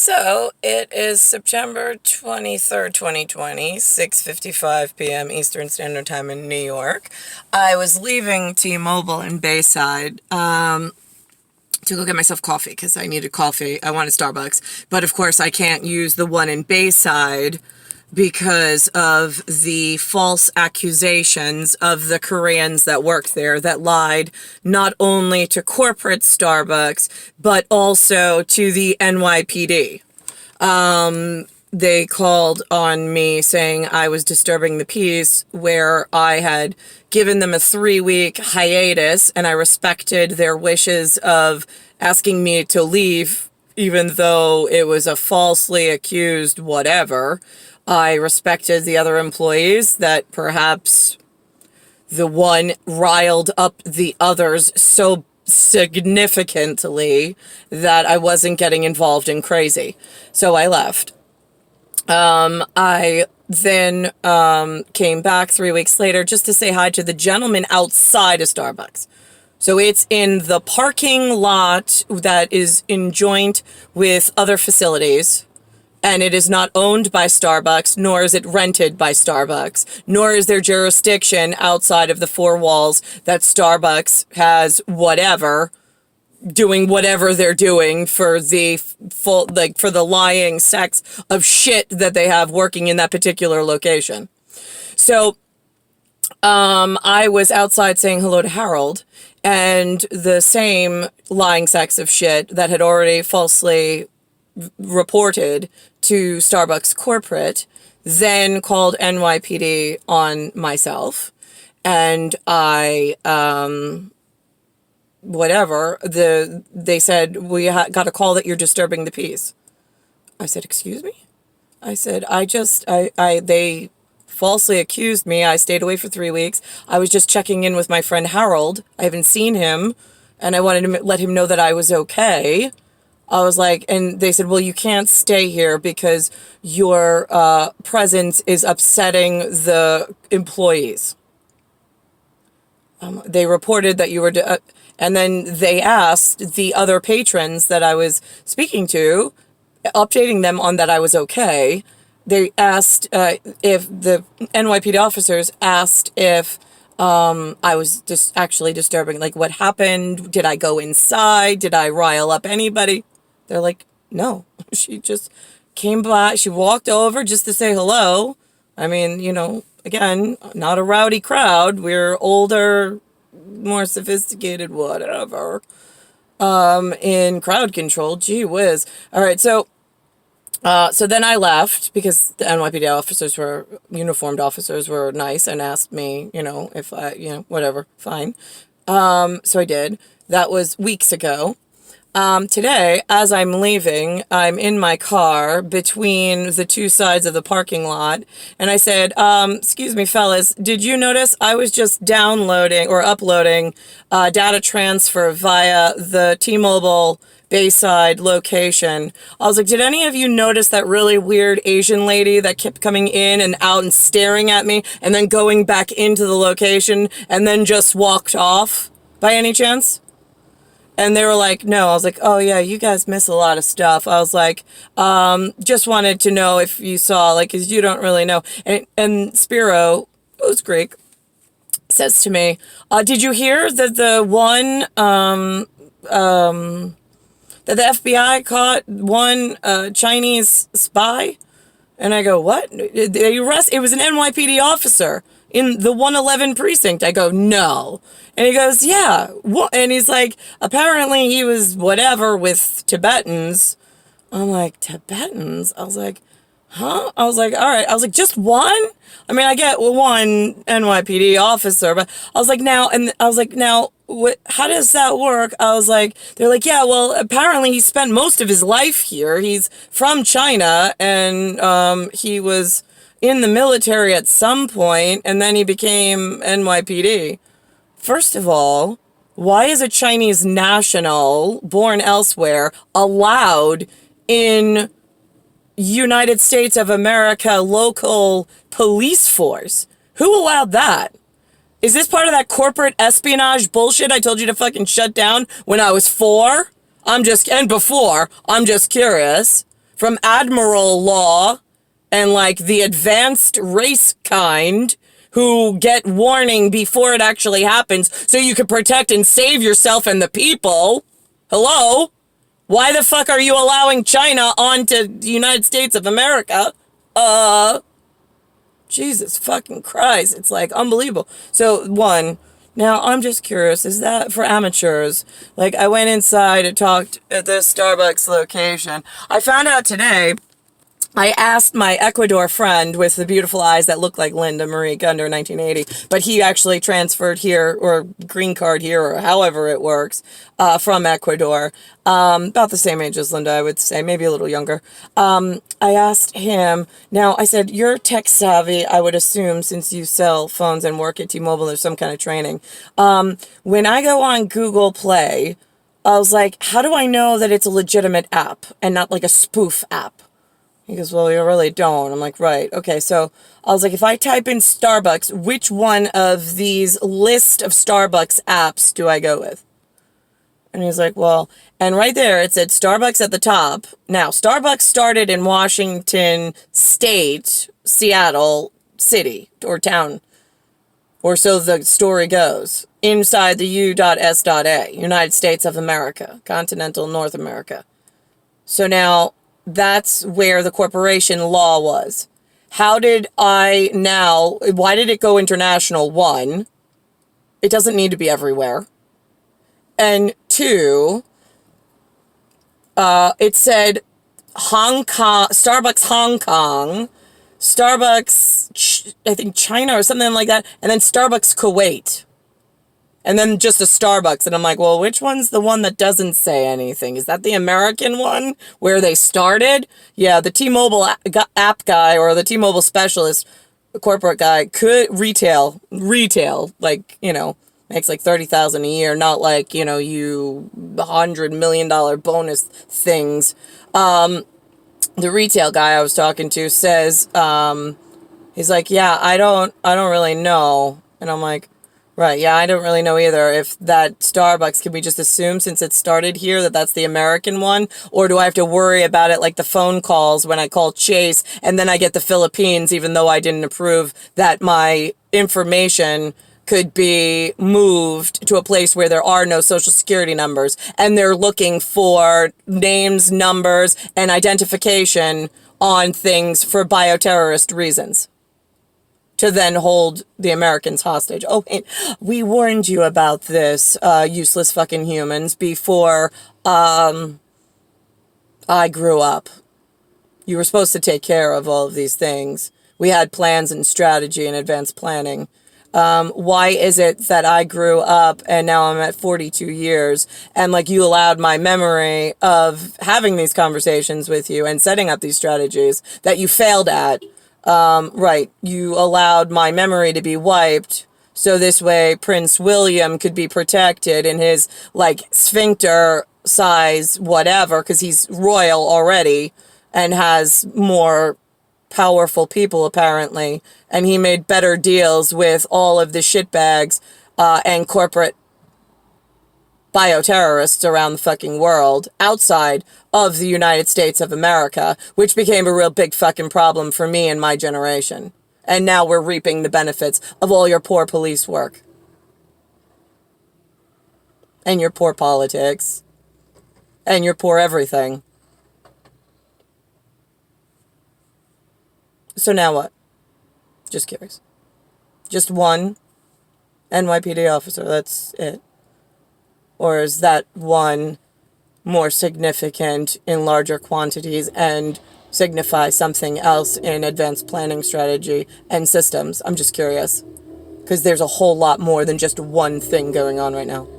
So it is September 23rd, 2020, 6:55 p.m. Eastern Standard Time in New York. I was leaving T-Mobile in Bayside to go get myself coffee because I needed coffee. I wanted Starbucks. But of course, I can't use the one in Bayside because of the false accusations of the Koreans that worked there that lied not only to corporate Starbucks, but also to the NYPD. They called on me saying I was disturbing the peace, where I had given them a 3-week hiatus, and I respected their wishes of asking me to leave, even though it was a falsely accused whatever. I respected the other employees that perhaps the one riled up the others so significantly that I wasn't getting involved in crazy. So I left. I then came back 3 weeks later just to say hi to the gentleman outside of Starbucks. So it's in the parking lot that is joint with other facilities. And it is not owned by Starbucks, nor is it rented by Starbucks, nor is there jurisdiction outside of the four walls that Starbucks has whatever, doing whatever they're doing for the for the lying sacks of shit that they have working in that particular location. So I was outside saying hello to Harold, and the same lying sacks of shit that had already falsely reported to Starbucks corporate then called NYPD on myself, and I they said, we got a call that you're disturbing the peace. I said, excuse me? I said, they falsely accused me. I stayed away for 3 weeks. I was just checking in with my friend Harold. I haven't seen him, and I wanted to let him know that I was okay. I was like, and they said, well, you can't stay here because your presence is upsetting the employees. They reported that you were, and then they asked the other patrons that I was speaking to, updating them on that I was okay. They asked if the NYPD officers asked if I was just actually disturbing, like, what happened? Did I go inside? Did I rile up anybody? They're like, no, she just came by. She walked over just to say hello. I mean, again, not a rowdy crowd. We're older, more sophisticated, whatever, in crowd control. Gee whiz. All right. So then I left because the NYPD uniformed officers were nice and asked me, if I, whatever, fine. So I did. That was weeks ago. Today, as I'm leaving, I'm in my car between the two sides of the parking lot, and I said, excuse me, fellas, did you notice I was just downloading or uploading data transfer via the T-Mobile Bayside location? I was like, did any of you notice that really weird Asian lady that kept coming in and out and staring at me and then going back into the location and then just walked off by any chance? And they were like, no. I was like, oh, yeah, you guys miss a lot of stuff. I was like, just wanted to know if you saw, because you don't really know. And Spiro, who's Greek, says to me, did you hear that that the FBI caught one Chinese spy? And I go, what? It was an NYPD officer in the 111 precinct. I go, no. And he goes, yeah. What? And he's like, apparently he was whatever with Tibetans. I'm like, Tibetans? I was like, huh? I was like, all right. I was like, just one? I mean, I get one NYPD officer, but I was like, now, how does that work? I was like, they're like, yeah, well, apparently he spent most of his life here. He's from China, and he was in the military at some point, and then he became NYPD. First of all, why is a Chinese national born elsewhere allowed in United States of America local police force? Who allowed that? Is this part of that corporate espionage bullshit I told you to fucking shut down when I was 4? I'm just curious. from Admiral Law and like the advanced race kind who get warning before it actually happens so you can protect and save yourself and the people. Hello? Why the fuck are you allowing China onto the United States of America? Jesus fucking Christ. It's like unbelievable. So, one, now I'm just curious, is that for amateurs? Like, I went inside and talked at this Starbucks location. I found out today, I asked my Ecuador friend with the beautiful eyes that look like Linda Marie Gunder 1980, but he actually transferred here, or green card here, or however it works, from Ecuador. About the same age as Linda, I would say, maybe a little younger. I asked him, now I said, you're tech savvy, I would assume, since you sell phones and work at T-Mobile, there's some kind of training. When I go on Google Play, I was like, how do I know that it's a legitimate app and not like a spoof app? He goes, well, you really don't. I'm like, right. Okay, so I was like, if I type in Starbucks, which one of these list of Starbucks apps do I go with? And he's like, well, and right there it said Starbucks at the top. Now, Starbucks started in Washington State, Seattle City, or town, or so the story goes, inside the U.S.A, United States of America, continental North America. So now, that's where the corporation law was. How did why did it go international? One, it doesn't need to be everywhere. And two, it said Hong Kong, Starbucks Hong Kong, Starbucks, I think China or something like that, and then Starbucks Kuwait. And then just a Starbucks. And I'm like, well, which one's the one that doesn't say anything? Is that the American one where they started? Yeah, the T-Mobile app guy or the T-Mobile specialist, corporate guy, could retail, like, you know, makes like $30,000 a year, not like, you know, you $100 million bonus things. The retail guy I was talking to says, he's like, yeah, I don't really know. And I'm like, right, yeah, I don't really know either if that Starbucks, can we just assume since it started here that that's the American one? Or do I have to worry about it like the phone calls when I call Chase and then I get the Philippines even though I didn't approve that my information could be moved to a place where there are no social security numbers and they're looking for names, numbers, and identification on things for bioterrorist reasons, to then hold the Americans hostage. Oh, wait, we warned you about this, useless fucking humans, before I grew up. You were supposed to take care of all of these things. We had plans and strategy and advanced planning. Why is it that I grew up and now I'm at 42 years and like you allowed my memory of having these conversations with you and setting up these strategies that you failed at? Right, you allowed my memory to be wiped, so this way Prince William could be protected in his, like, sphincter size whatever, because he's royal already, and has more powerful people, apparently, and he made better deals with all of the shitbags, and corporate bioterrorists around the fucking world outside of the United States of America, which became a real big fucking problem for me and my generation. And now we're reaping the benefits of all your poor police work. And your poor politics. And your poor everything. So now what? Just curious. Just one NYPD officer, that's it. Or is that one more significant in larger quantities and signify something else in advanced planning strategy and systems? I'm just curious, because there's a whole lot more than just one thing going on right now.